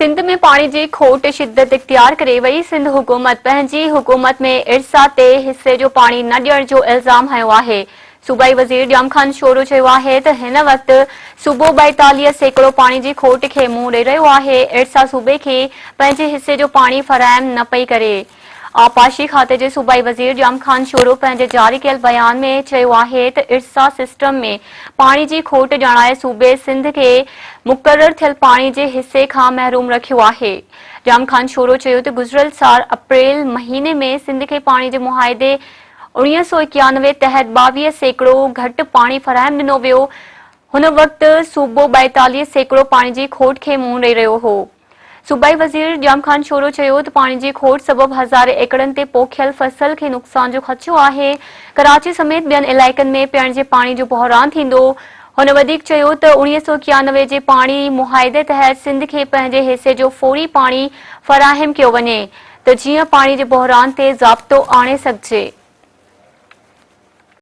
सिंध में पानी जी खोट शिद्दत इख्तियार करे वई। सिंध हुकूमत पंहिंजी हुकूमत में इरसा ते हिस्से जो पानी न ॾियण जो इल्ज़ाम हयो आहे। सूबाई वज़ीर ॼाम ख़ान शोरो चयो आहे त हिन वक़्ति सूबो 42 सैकड़ो पानी जी खोट खे मुंहुं ॾेई रहियो आहे। इरसा सूबे खे पंहिंजे हिस्से जो पानी फराहम न पई करे। आबपाशी खाते जे सूबाई वज़ीर ॼाम ख़ान शोरो पंहिंजे जारी कयल बयान में चयो आहे त इरसा सिस्टम में पानी जी खोट ॼाणाए सूबे सिंध खे मुक़रर थियल पानी जे हिस्से खां महरूम रखियो आहे। ॼाम ख़ान शोरो चयो त गुज़िरियल साल अप्रैल महीने में सिंध खे पानी जे मुआहदे 1991 तहत 22 सैकड़ो घटि पानी फराहम ॾिनो वियो। हुन वक़्ति सूबो 42 सैकड़ो पानी जी खोट खे मुंहुं ॾेई रहियो हो। सूबाई वज़ीर ॼाम ख़ान शोरो चयो त पानी जी खोट सबबि हज़ारे एकड़नि ते पोखियल फसल खे नुक़सान जो ख़दशो आहे। कराची समेत ॿियनि इलाइक़नि में पीअण जे पाणी जो बहिरान थींदो। हुन वधीक चयो त 1991 जे पाणी मुआहदे तहत सिंध खे पंहिंजे हिसे जो फौरी पाणी फराहम कयो वञे त जीअं पाणी जे बहिरान ते ज़ाब्तो आणे सघिजे।